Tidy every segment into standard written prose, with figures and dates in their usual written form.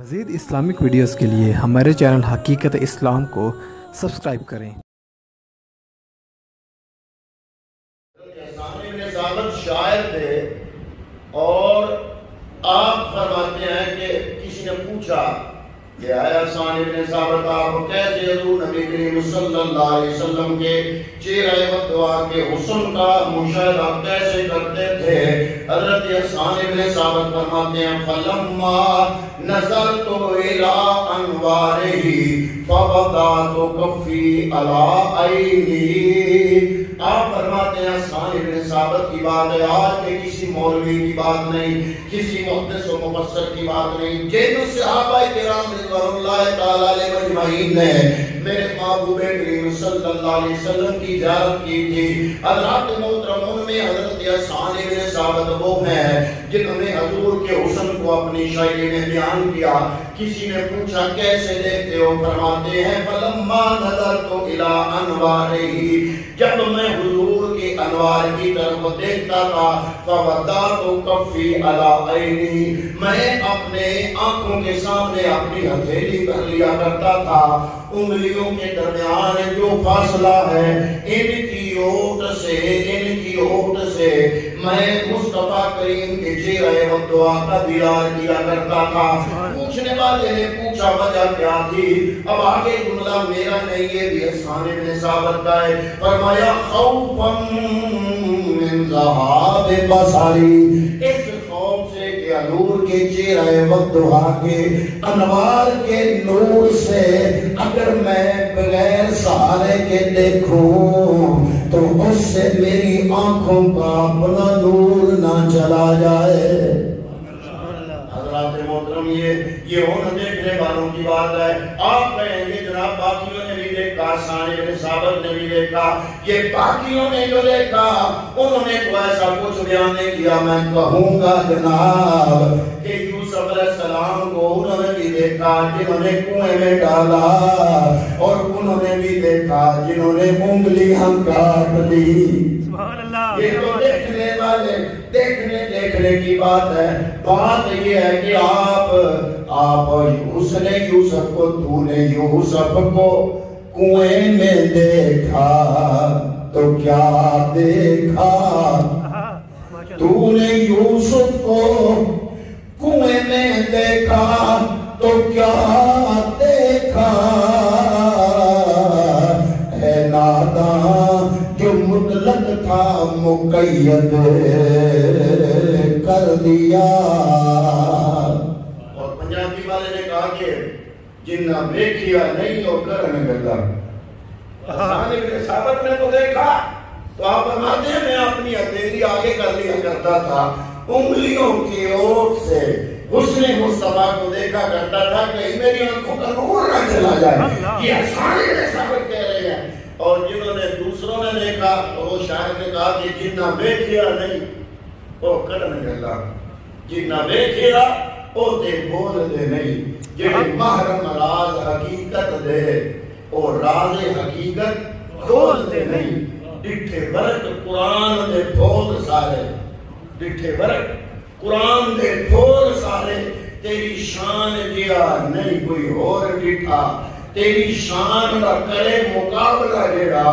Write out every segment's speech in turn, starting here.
مزید Islamic videos کے لیے ہمارے چینل حقیقت اسلام کو سبسکرائب کریں۔ شاعر تھے اور آپ فرماتے ہیں کہ کسی نے پوچھا کہ آیا ثانی بن ثابت آپ کیسے حضور نبی کریم صلی اللہ علیہ وسلم کے چہرہ وقتوا کے حسن کا مشاہدہ کیسے کرتے تھے؟ حضرت ثانی بن ثابت فرماتے ہیں فلما نظرت الى انوارہ فوضعت کفی علی عینی۔ آپ فرماتے ہیں ثانی بن ثابت کی بات ہے، آج کے کسی مولوی کی بات نہیں، کسی محدث و مفسر کی بات نہیں، جن صحابہ کرام رضوان اللہ تعالی علیہ مجمعین نے میرے محبوب کریم صلی اللہ علیہ وسلم کی زیارت کی تھی۔ حضرات محترمون میں حضرت ثانی بن ثابت وہ ہیں جنہوں نے حضور کے حسن کو اپنی شاعری میں بیان کیا۔ کسی نے پوچھا کیسے دیکھتے ہو؟ فرماتے ہیں فلما نظرت الی انوارہ، جب میں حضور کی انوار کی طرف دیکھتا تھا فوضعت کفی علی عینی، میں اپنے آنکھوں کے سامنے اپنی ہتھیلی کر لیا کرتا تھا، انگلیوں کے درمیان جو فاصلہ ہے ان کی اوٹ سے میں مصطفیٰ کریم کے چہرہ وقتوا کا دیدار کیا کرتا تھا۔ پوچھنے والے نے پوچھا وجہ کیا تھی؟ اب آگے جملہ میرا نہیں، یہ بھی ثانی بن ثابت کا ہے۔ فرمایا خوفا من ذہاب بصری، اس خوف سے کہ حضور کے چہرہ وقتوا کے انوار کے نور سے اگر میں بغیر سہارے کے دیکھوں تو اس سے میری آنکھوں کا اپنا نور نہ چلا جائے۔ حضرات محترم یہ ہونا دیکھنے والوں کی بات ہے۔ آپ کہیں گے جناب باقیوں نے بھی دیکھا، ثانی بن ثابت نے بھی دیکھا، یہ باقیوں نے جو دیکھا انہوں نے تو ایسا کچھ بیان نہیں کیا۔ میں کہوں گا جناب کہ یوسف علیہ السلام کو انہوں نے بھی دیکھا جنہوں نے کنویں میں ڈالا، اور انہوں نے بھی دیکھا جنہوں نے انگلیاں کاٹ دی۔ یہ تو دیکھنے والے دیکھنے کی بات ہے۔ بات یہ ہے کہ اس نے یوسف کو، تو نے یوسف کو کنویں میں دیکھا تو کیا دیکھا؟ تو نے یوسف کو کنویں میں دیکھا تو کیا دیکھا؟ اے ناداں جو مطلق تھا مقید کر دیا۔ اور پنجابی والے نے کہا کہ جنہ دیکھیا نہیں وہ کرن گلا۔ ثانی بن ثابت نے تو دیکھا تو آپ فرماتے ہیں میں اپنی ہتھیلی آگے کر لیا کرتا تھا، انگلیوں کی اوٹ سے حسن مصطفیٰ کو دیکھا کرتا تھا کہ میری آنکھوں کا نور نہ چلا جائے۔ یہ ثانی بن ثابت کہہ رہے ہیں۔ اور جنہوں نے دوسروں نے دیکھا وہ شاعر نے کہا کہ جنہ دیکھیا نہیں وہ کرن گلا، جنہ دیکھیا وہ تے بول دے نہیں، جڑے محرم راز حقیقت دے اور راز حقیقت کھول دے نہیں۔ ڈٹھے برک قرآن دے پھول سارے، ڈٹھے برک قرآن دے پھول سارے، تیری شان جیا نہیں کوئی اور ڈٹھا، تیری شان دا کرے مقابلہ جڑا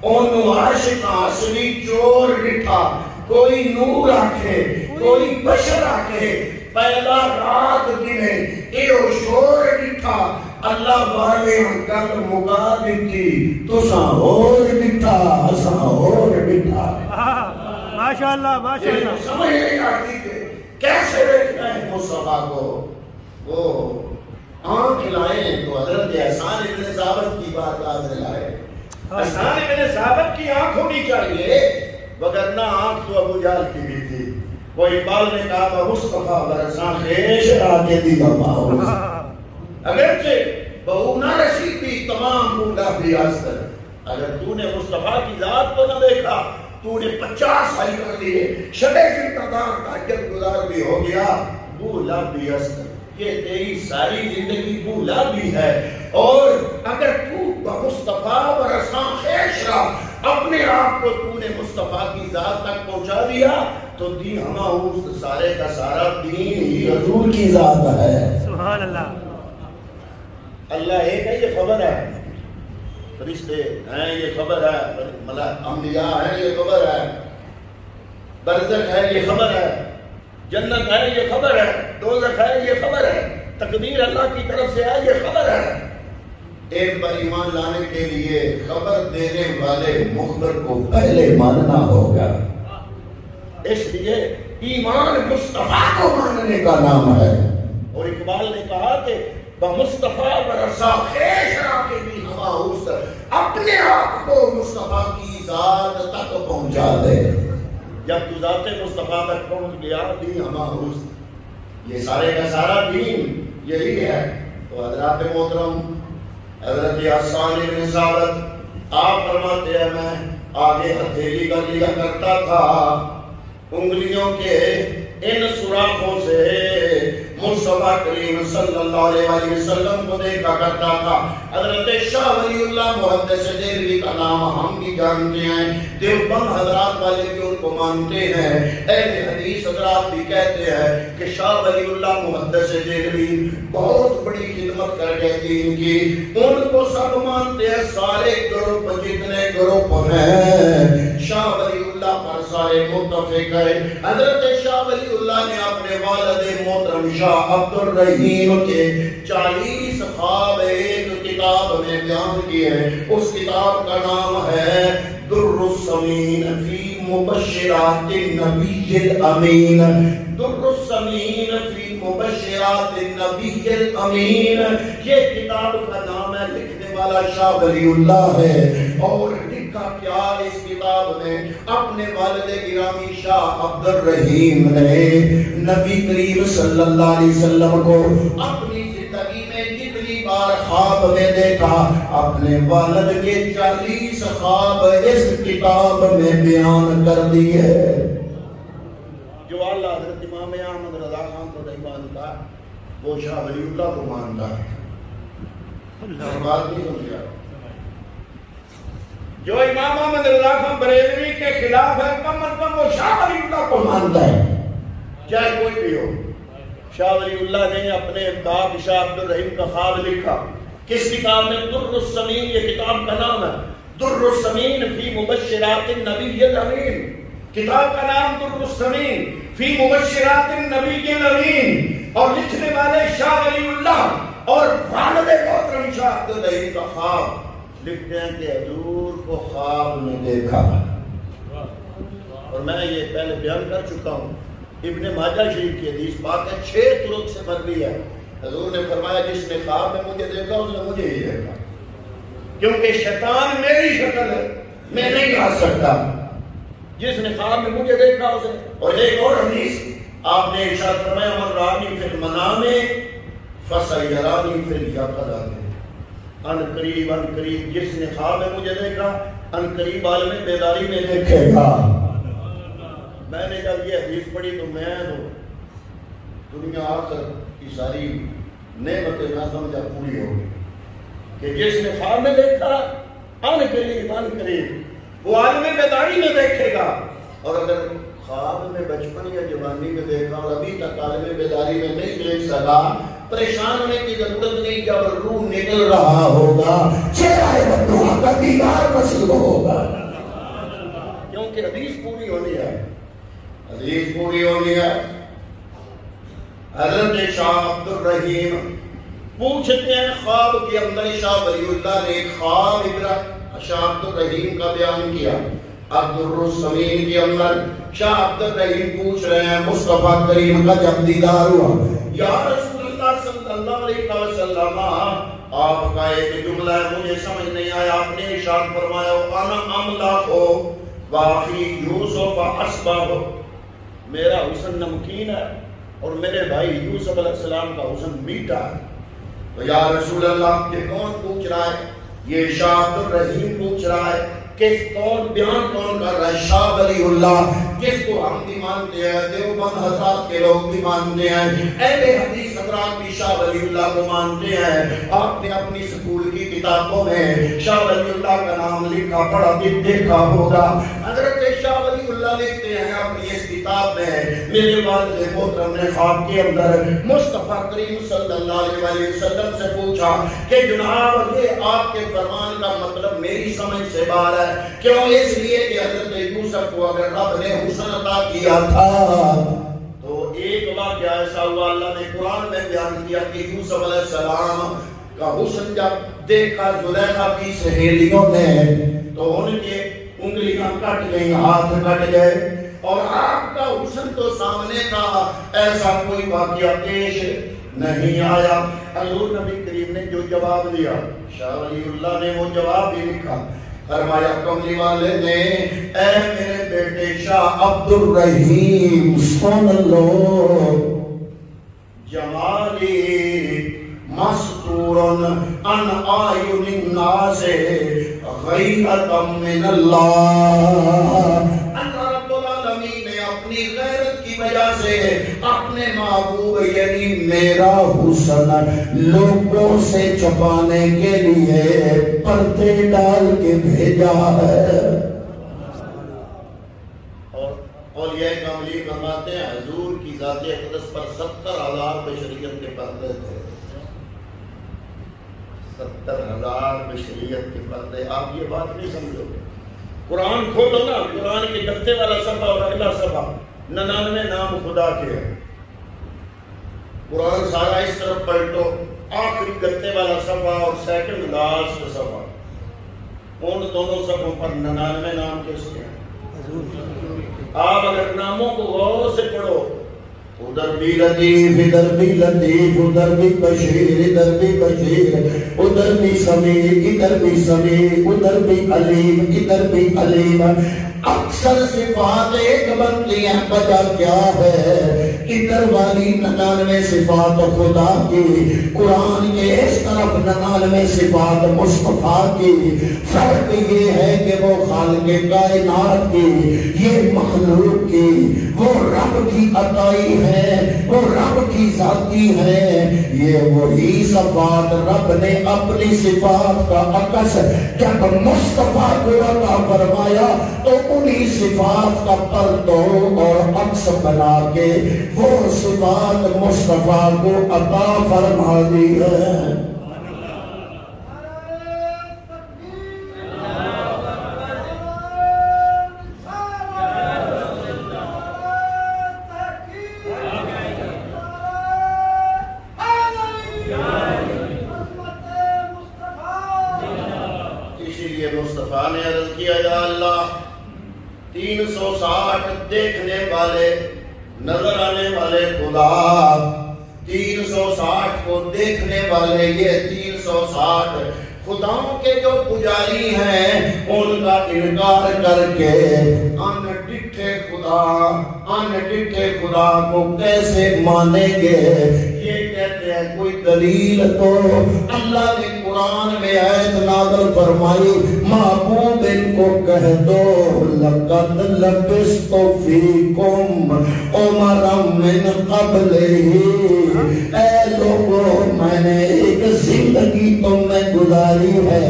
اونوں عاشق اصلی چور ڈٹھا۔ کوئی نور آکھے کوئی بشر آکھے پہلا رات دنے ایو شور ڈٹھا، اللہ والے گل مکا دیتی تساں اور ڈٹھا اساں اور ڈٹھا۔ ماشاءاللہ ماشاءاللہ، سمجھ نہیں آتی کہ کیسے دیکھنا ہے مصطفیٰ کو۔ وہ آنکھ لائیں تو حضرت ثانی بن ثابت کی بات حاصل آئے۔ ثانی بن ثابت کی آنکھ ہونی چاہیے، وگرنہ آنکھ تو ابو جہل کی بھی تھی۔ وہ اقبال نے کہا تھا مصطفیٰ برساں خیش آتے دی دماؤ، اگرچہ بہو نہ رسیدی تمام بولا بھی آستر۔ اگر تو نے مصطفیٰ کی ذات کو نہ دیکھا، تو نے 50 سال کر لیے، شبے سے تدار تاجت گزار بھی ہو گیا، بولا بھی آستر۔ یہ تیری ساری زندگی بھولا بھی ہے۔ اور اگر تو مصطفیٰ برساں خیش را اپنے آپ کو تو نے مصطفیٰ کی ذات تک پہنچا دیا تو دین ہمہ سارے کا سارا دین ہی حضور کی ذات ہے. سبحان اللہ. اللہ ایک ہے یہ خبر ہے, فرشتے ہیں یہ خبر ہے, انبیاء ہیں یہ خبر ہے, برزخ ہے یہ خبر ہے, جنت ہے یہ خبر ہے, دوزخ ہے یہ خبر ہے, تقدیر اللہ کی طرف سے ہے یہ خبر ہے. ایک پر ایمان لانے کے لیے خبر دینے والے مخبر کو پہلے ماننا ہوگا. اس لیے ایمان مصطفیٰ کو ماننے کا نام ہے. اور اقبال نے کہا کہ بمصطفیٰ برسا خیش را کے بھی ہوا اس, اپنے آپ کو مصطفیٰ کی ذات تک پہنچا دے. جب تو ذات مصطفیٰ تک پہنچ گیا دین ہما اس, یہ سارے کا سارا دین یہی ہے. تو حضرات محترم, حضرت حسان بن ثابت آپ فرماتے ہیں میں آگے ہتھیلی کر لیا کرتا تھا, انگلیوں کے ان سوراخوں سے مصطفیٰ کریم صلی اللہ علیہ وسلم کو دیکھا کرتا تھا. حضرت شاہ ولی اللہ محدث دہلوی کا نام ہم بھی جانتے ہیں, دیوبند حضرات والے بھی ان کو مانتے ہیں, اہل حدیث حضرات بھی کہتے ہیں کہ شاہ ولی اللہ محدث دہلوی بہت بڑی خدمت کر گئے دین کی. ان کو سب مانتے ہیں, سارے گروپ جتنے گروپ ہیں شاہ ولی اللہ پر سارے متفق ہیں. حضرت شاہ ولی اللہ نے اپنے والد محترم شاہ عبد الرحیم کے 40 خواب ایک کتاب میں بیان کیے ہیں. اس کتاب کا نام ہے در السمین فی مبشرات النبی الامین. در السمین فی مبشرات النبی الامین, یہ کتاب کا نام ہے, لکھنے والا شاہ ولی اللہ ہے. اور لکھا کیا اس کتاب میں, اپنے والد گرامی شاہ عبد الرحیم نے نبی کریم صلی اللہ علیہ وسلم کو اپنی زندگی میں جتنی بار خواب میں دیکھا, اپنے والد کے 40 خواب اس کتاب میں بیان کر دیے. جو اللہ حضرت امام احمد رضا خان کو نہیں مانتا وہ شاہ ولی اللہ کو مانتا ہے. بات نہیں سمجھا. جو امام احمد رضا خان بریلوی کے خلاف ہے کم از کم وہ شاہ ولی اللہ کو مانتا ہے, چاہے کوئی بھی ہو. شاہ ولی اللہ نے اپنے باپ شاہ عبد الرحیم کا خواب لکھا. کس کتاب میں؟ در السمین, یہ کتاب کا نام ہے, در السمین فی مبشرات النبی الامین. کتاب کا نام در السمین فی مبشرات النبی الامین, اور لکھنے والے شاہ ولی اللہ اور والد محترم شاہ عبد الرحیم کا خواب. لکھتے ہیں کہ حضور کو خواب میں دیکھا. اور میں یہ پہلے بیان کر چکا ہوں, ابن ماجہ شریف کی حدیث پاک ہے, 6 طرق سے مروی ہے. حضور نے فرمایا جس نے خواب میں مجھے دیکھا اس نے مجھے ہی دیکھا, کیونکہ شیطان میری شکل ہے, میں نہیں آ سکتا. جس نے خواب میں مجھے دیکھا اسے. اور ایک اور حدیث آپ نے ارشاد فرمایا من رانی فی المنام فسیرانی فی الیقظہ. ان قریب جس نے خواب میں مجھے دیکھا ان قریب عالم بیداری میں دیکھے گا. میں نے جب یہ حدیث پڑھی تو میں دنیا آخر کی ساری نعمتیں نہ سمجھا پوری ہوگی کہ جس نے خواب میں دیکھا ان قریب وہ عالم بیداری میں دیکھے گا. اور اگر خواب میں بچپن یا جوانی میں دیکھا اور ابھی تک عالم بیداری میں نہیں دیکھ سکا, پریشان ہونے کی ضرورت نہیں. جب روح نکل رہا ہوگا چہرہ بدعا کا دیدار نصیب ہوگا, کیونکہ حدیث پوری ہونی ہے, حدیث پوری ہونی ہے. حضرت شاہ عبد الرحیم پوچھتے ہیں خواب کے اندر شاہ ولی اللہ نے خواب شاہ عبد الرحیم کا بیان کیا. عبد الرسمین کے اندر شاہ عبد الرحیم پوچھ رہے ہیں مصطفیٰ کریم کا جب دیدار ہوا, یا رسول اللہ صلی اللہ علیہ وسلم آپ کا ایک جملہ ہے مجھے سمجھ نہیں آیا. آپ نے ارشاد فرمایا انا املاک ہو واقعی یوسف اسبا ہو, میرا حسن نمکین ہے اور میرے بھائی یوسف علیہ السلام کا حسن میٹھا ہے. تو یا رسول اللہ یہ کون پوچھ رہا ہے؟ یہ شاہ عبد الرحیم پوچھ رہا ہے کس کون بیان کون کر رہا ہے؟ شاہ ولی اللہ، جس کو ہم بھی مانتے ہیں، دیوبند حضرات کے لوگ بھی مانتے ہیں، اہل حدیث حضرات بھی شاہ ولی اللہ کو مانتے ہیں۔ آپ نے اپنی سکول کی کتابوں میں شاہ ولی اللہ کا نام لکھا پڑھا بھی دیکھا ہوگا۔ حضرت شاہ ولی اللہ لکھتے ہیں اپنی اس کتاب میں، میرے والد محترم نے خواب کے اندر مصطفیٰ کریم صلی اللہ علیہ وسلم سے پوچھا کہ جناب یہ آپ کے فرمان کا مطلب میری سمجھ سے باہر ہے، کیوں؟ اس لیے کہ حضرت یوسف کو اگر رب نے حسن عطا کیا تھا تو ایک واقعہ ایسا ہوا، اللہ نے قرآن میں بیان کیا کہ یوسف علیہ السلام کا حسن جب دیکھا زلیخا کی سہیلیوں نے تو ان کے انگلیاں کٹ گئی، ہاتھ کٹ گئے، اور آپ کا حسن تو سامنے تھا، ایسا کوئی واقعہ پیش نہیں آیا۔ حضور نبی کریم نے جو جواب دیا، شاہ ولی اللہ نے وہ جواب بھی لکھا، فرمایا کملی والے نے اے میرے بیٹے شاہ عبد الرحیم سن لو، جمالی مستورن ان آیون الناس غیرت من اللہ۔ اللہ رب العالمین نے اپنی غیرت کی وجہ سے اپنے محبوب یعنی میرا حسن لوگوں سے چھپانے کے لیے پردے ڈال کے بھیجا ہے۔ اور اولیاء کاملی فرماتے ہیں حضور کی ذات اقدس پر 70,000 بشریت کے پردے تھے، 70,000 بشریت کے پردے۔ آپ یہ بات نہیں سمجھو گے، قرآن کھولو نا، قرآن کے گتے والا صفحہ اور اگلا صفحہ 99 نام خدا کے ہیں، قرآن سارا اس طرف پلٹو، آخری گتے والا صفحہ اور سیکنڈ لاسٹ صفحہ، ان دونوں صفحوں پر 99 نام کس کے ہیں؟ آپ اگر ناموں کو غور سے پڑھو، ادھر بھی لطیف ادھر بھی لطیف، ادھر بھی بشیر ادھر بھی بشیر، ادھر بھی سمیع ادھر بھی سمیع، ادھر بھی علیم ادھر بھی علیم۔ اکثر صفات ایک بنتی ہیں، وجہ کیا ہے؟ ادھر والی 99 صفات خدا کی، قرآن کے اس طرف 99 صفات مصطفیٰ کی۔ فرق یہ ہے کہ وہ خالق کائنات کی، یہ مخلوق کی، وہ رب کی عطائی ہے، وہ رب کی ذاتی ہے، یہ وہی صفات رب نے اپنی صفات کا عکس جب مصطفیٰ کو عطا فرمایا تو انہی صفات کا پردو اور عکس بنا کے وہ صفات مصطفیٰ کو عطا فرما دی ہے۔ اسی لیے مصطفیٰ نے عرض کیا یا اللہ 360 دیکھنے والے نظر آنے والے خدا، 360 کو دیکھنے والے، یہ 360 خداؤں کے جو پجاری ہیں ان کا انکار کر کے ان ڈٹھے خدا کو کیسے مانیں گے؟ یہ کہتے ہیں کوئی دلیل تو اللہ نے قرآن میں آیت نازل فرمائی، محبوب ان کو کہہ دو لقد لبثت فیکم عمرا من قبلہ، اے لوگوں میں نے ایک زندگی تم میں گزاری ہے،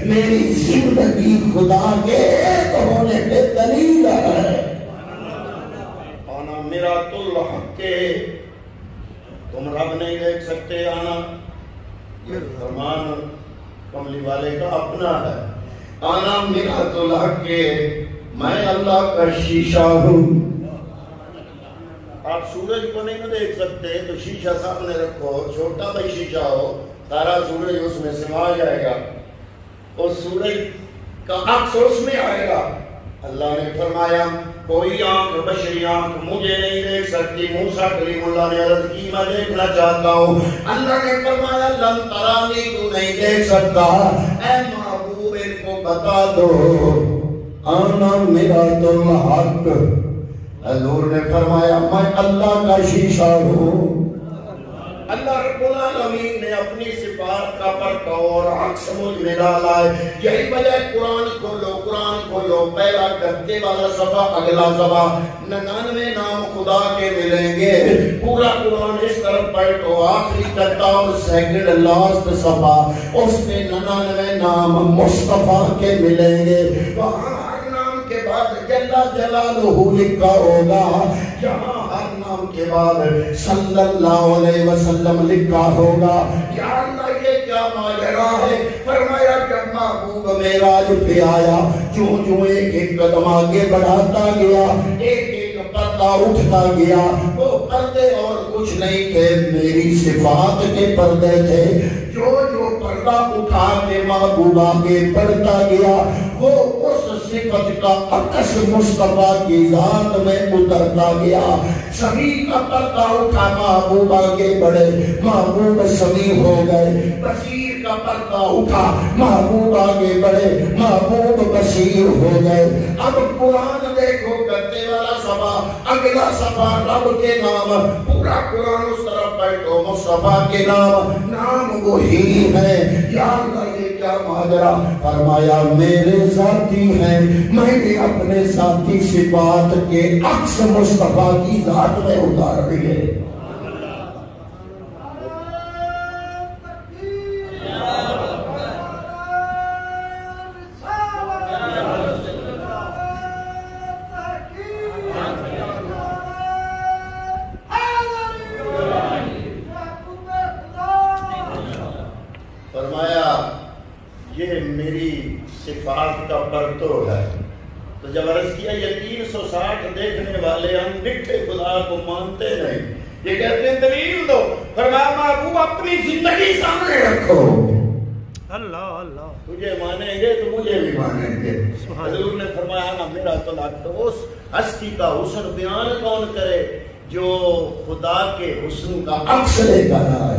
میری زندگی خدا کے ایک ہونے پہ دلیل ہے۔ آنا میرات الحق کے، تم رب نہیں دیکھ سکتے، آنا یہ فرمان کملی والے کا اپنا ہے، آنا میرات الحق کے، میں اللہ کا شیشہ ہوں۔ آپ سورج کو نہیں دیکھ سکتے تو شیشہ سامنے رکھو، چھوٹا بھائی شیشہ ہو، سارا سورج اس میں سما جائے گا، اس سورج کا عکس اس میں آئے گا۔ اللہ نے فرمایا کوئی آنکھ بشری آنکھ مجھے نہیں دیکھ سکتی۔ موسیٰ کلیم اللہ نے عرض کی میں دیکھنا چاہتا ہوں، اللہ نے فرمایا لن ترانی، تو نہیں دیکھ سکتا، اے محبوب ان کو بتا دو آنا میرات الحق۔ حضور نے فرمایا میں اللہ کا شیشہ ہوں۔ اللہ رب العالمین نے اپنی صفات کا پرتو اور عکس مجھ میں ڈالا ہے. یہی وجہ قرآن کھولو پہلا گتے والا صفحہ اگلا صفحہ 99 نام خدا کے ملیں گے. پورا قرآن اس طرف پلٹو آخری گتا اور سیکنڈ لاسٹ صفحہ اس میں 99 نام مصطفیٰ کے ملیں گے. وہاں ہر نام کے بعد جل جلالہ لکھا ہوگا, یہاں ہر نام کے بعد صلی اللہ علیہ وسلم لکھا ہوگا. یا اللہ یہ کیا ماجرا ہے؟ فرمایا جب محبوب معراج پہ آیا جو ایک ایک قدم آگے بڑھاتا گیا, ایک ایک پردہ اٹھتا گیا, وہ پردے اور کچھ نہیں تھے, میری صفات کے پردے تھے. جو پردہ اٹھا کے محبوب آگے بڑھتا گیا وہ اس صفت کا عکس مصطفیٰ کی ذات میں اترتا گیا. سمیع کا پردہ اٹھا محبوب آگے بڑھے, محبوب سمیع ہو گئے. بصیر کا پردہ اٹھا محبوب آگے بڑھے, محبوب بصیر ہو گئے. اب قرآن دیکھو گتے والا صفحہ اگلا صفحہ رب کے نام, پورا قرآن اس طرف بیٹھو مصطفیٰ کے نام وہی ہے. یا اللہ یہ کیا ماجرا؟ فرمایا میرے ذاتی ہیں, میں نے اپنے ذاتی صفات کے عکس مصطفیٰ کی ذات میں اتار دیے. یہ میری صفات کا پرتو ہے. تو جب عرض کیا یہ 360 دیکھنے والے ہم نکھے خدا کو مانتے نہیں, یہ کہتے ہیں دلیل دو. فرمایا محبوب اپنی زندگی سامنے رکھو, اللہ اللہ تجھے مانیں گے تو مجھے بھی مانیں گے. حضور نے فرمایا نا میرا تو لگتا اس ہستی کا حسن بیان کون کرے جو خدا کے حسن کا عکس لے کر آئے.